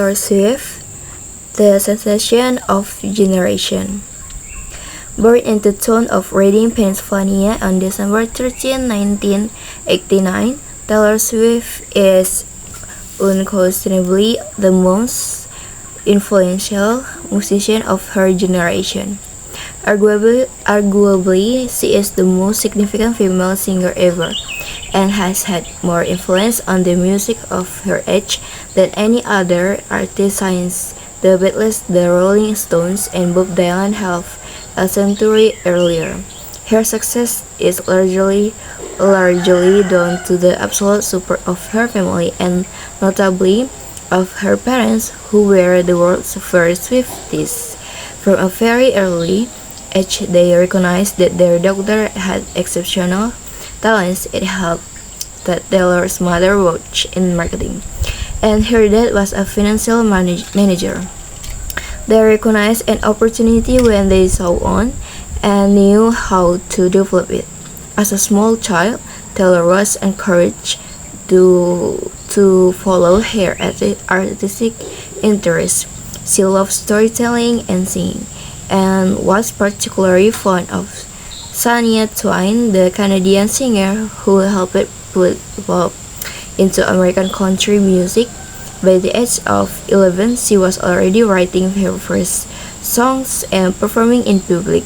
Taylor Swift, the sensation of generation. Born in the town of Reading, Pennsylvania on December 13, 1989, Taylor Swift is unquestionably the most influential musician of her generation. Arguably, she is the most significant female singer ever, and has had more influence on the music of her age than any other artist since the Beatles, the Rolling Stones, and Bob Dylan have a century earlier. Her success is largely down to the absolute support of her family and notably of her parents, who were the world's first Swifties. From a very early age, they recognized that their daughter had exceptional talents. It helped that Taylor's mother worked in marketing, and her dad was a financial manager. They recognized an opportunity when they saw one and knew how to develop it. As a small child, Taylor was encouraged to follow her artistic interests. She loved storytelling and singing, and was particularly fond of Shania Twain, the Canadian singer who helped put pop into American country music. By the age of 11, she was already writing her first songs and performing in public.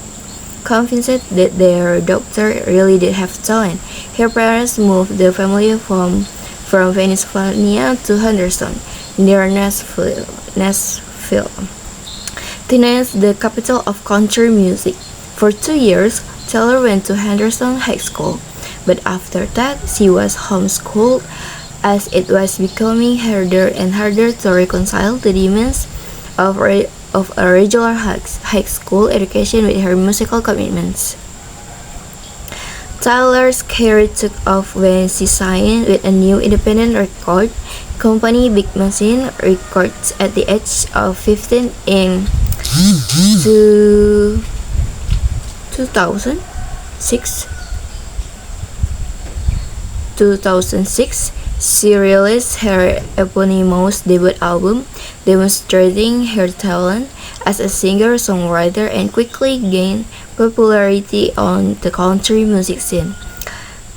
Convinced that their daughter really did have talent, her parents moved the family from Pennsylvania to Henderson, near Nashville, Tennessee, the capital of country music. For 2 years, Taylor went to Henderson High School, but after that, she was homeschooled as it was becoming harder and harder to reconcile the demands of a regular high school education with her musical commitments. Taylor's career took off when she signed with a new independent record company, Big Machine Records, at the age of 15 in 2006. 2006, she released her eponymous debut album, demonstrating her talent as a singer-songwriter and quickly gained popularity on the country music scene.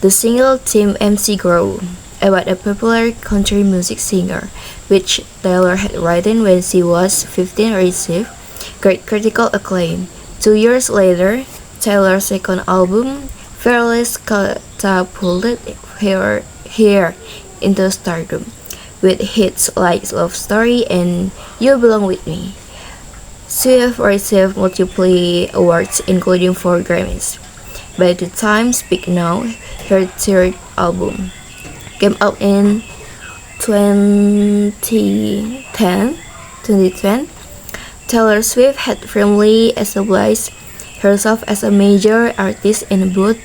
The single "Team MC Grow," about a popular country music singer, which Taylor had written when she was 15, received great critical acclaim. 2 years later, Taylor's second album, Fearless, catapulted her into stardom, with hits like Love Story and You Belong With Me. Swift received multiple awards, including 4 Grammys. By the time Speak Now, her third album, came out in 2010, Taylor Swift had firmly established herself as a major artist in both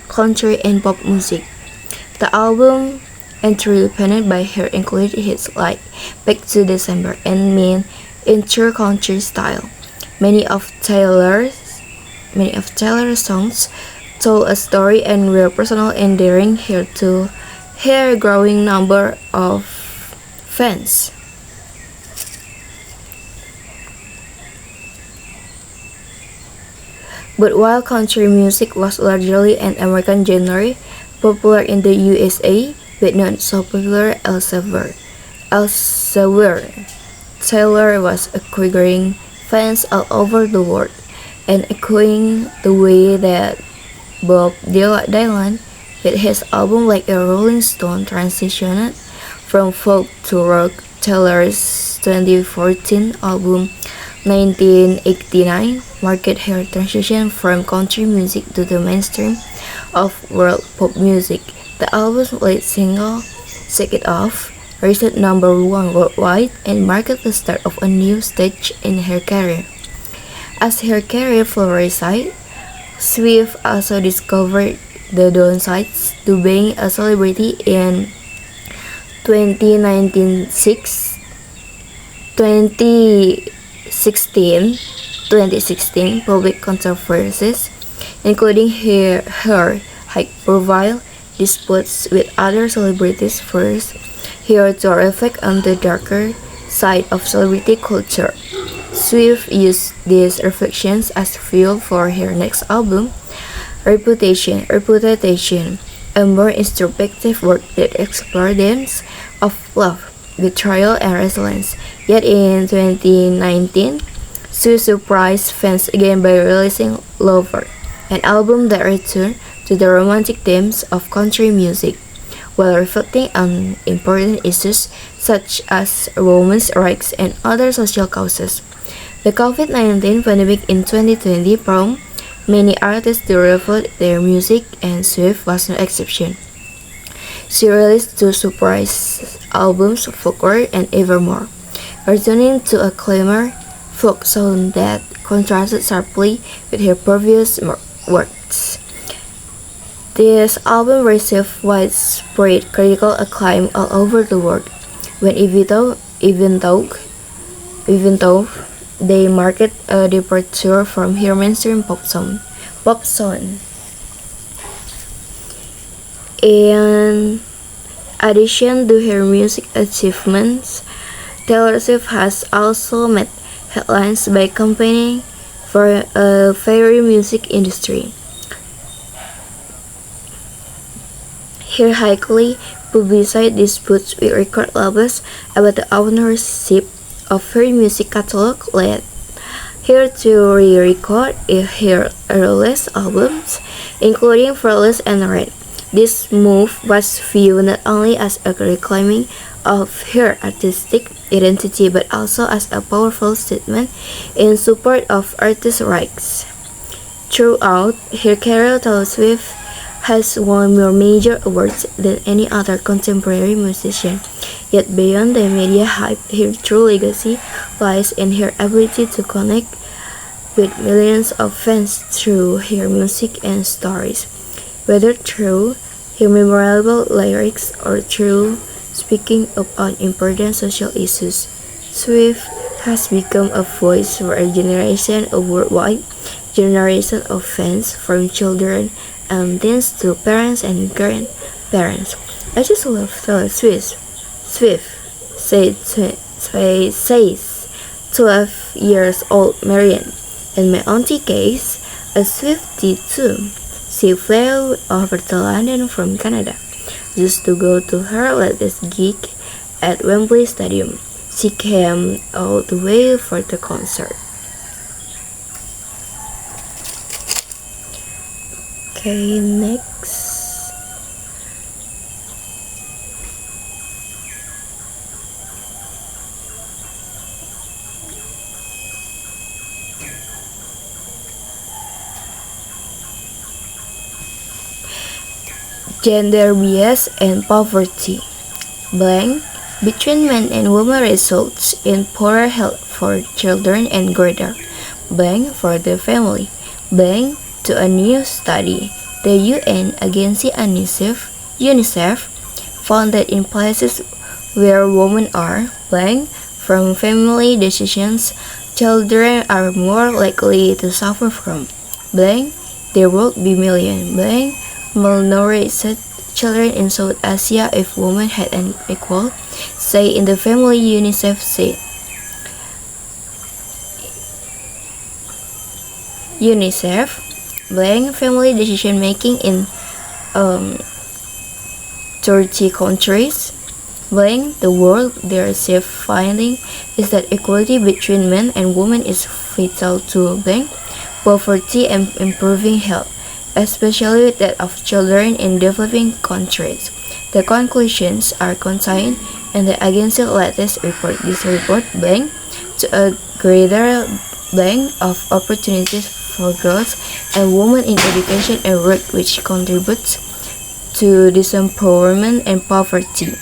country and pop music. The album, entirely penned by her, included hits like Back to December and Mean in true country style. Many of Taylor's songs told a story and were personal, endearing her to her growing number of fans. But while country music was largely an American genre, popular in the USA, but not so popular elsewhere, Taylor was acquiring fans all over the world, and echoing the way that Bob Dylan, with his album Like a Rolling Stone, transitioned from folk to rock. Taylor's 2014 album 1989 marked her transition from country music to the mainstream of world pop music. The album's lead single, Shake It Off, reached #1 worldwide and marked the start of a new stage in her career. As her career flourished, Swift also discovered the downsides to being a celebrity in 2016 public controversies, including her high-profile disputes with other celebrities. First, Here to reflect on the darker side of celebrity culture. Swift used these reflections as fuel for her next album, Reputation, a more introspective work that explores themes of love, betrayal, and resilience. Yet in 2019, Sue surprised fans again by releasing Lover, an album that returned to the romantic themes of country music, while reflecting on important issues such as women's rights and other social causes. The COVID-19 pandemic in 2020 prompted many artists to revert their music, and Swift was no exception. She released two surprise albums, Folklore and Evermore, returning to a clamor folk sound that contrasted sharply with her previous works. This album received widespread critical acclaim all over the world, when even though they marked a departure from her mainstream pop sound. In addition to her music achievements, Taylor Swift has also made headlines by campaigning for a fairy music industry. Her highly publicized disputes with record labels about the ownership of her music catalog led her to re-record her earliest albums, including Fearless and Red. This move was viewed not only as a reclaiming of her artistic identity but also as a powerful statement in support of artists' rights. Throughout her career, Taylor Swift has won more major awards than any other contemporary musician. Yet beyond the media hype, her true legacy lies in her ability to connect with millions of fans through her music and stories, whether through her memorable lyrics or through speaking up on important social issues. Swift has become a voice for a generation of worldwide generation of fans, from children and teens to parents and grandparents. I just love Taylor Swift. Swift says 12 years old Marianne. In my auntie case, a Swiftie too. She flew over to London from Canada just to go to her latest gig at Wembley Stadium. She came all the way for the concert. Okay, next. Gender bias and poverty. Blank between men and women results in poorer health for children and greater blank for the family. Blank to a new study. The UN agency UNICEF found that in places where women are blank from family decisions, children are more likely to suffer from blank. There would be million blank malnourished children in South Asia if women had an equal say in the family, UNICEF said. UNICEF blank family decision making in 30 countries blank the world. Their safe finding is that equality between men and women is vital to blank poverty and improving health, especially that of children in developing countries. The conclusions are contained in the agency's latest report. This report blank to a greater blank of opportunities for girls and women in education and work, which contributes to disempowerment and poverty.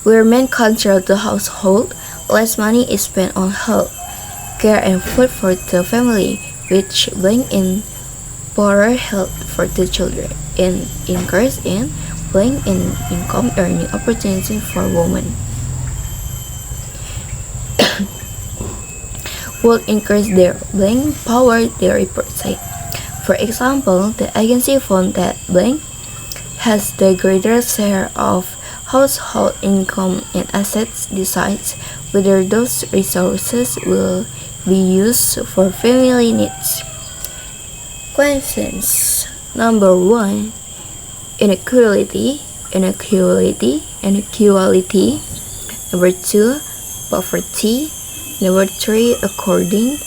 Where men control the household, less money is spent on health, care and food for the family, which blank in poorer health for the children and increase in blank in income earning opportunities for women. Will increase their blank power, their report said. For example, the agency found that blank has the greatest share of household income and assets decides whether those resources will be used for family needs. Questions. Number 1. Inequality. Number 2. Poverty. Number 3. According.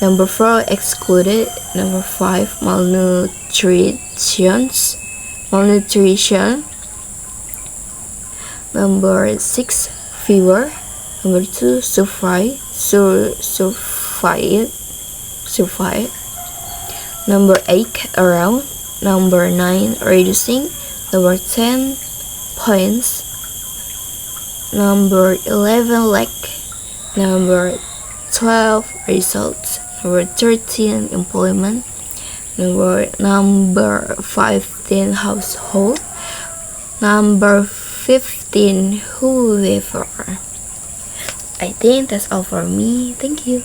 Number 4. Excluded. Number 5. Malnutrition. Number 6. Fever. Number 2. Survive. Number 8. Around. Number 9. Reducing. Number 10. Points. Number 11. Lack. Number 12. Results. Number 13. Employment. Number 15. Household. Number 15. Whoever. I think that's all for me. Thank you.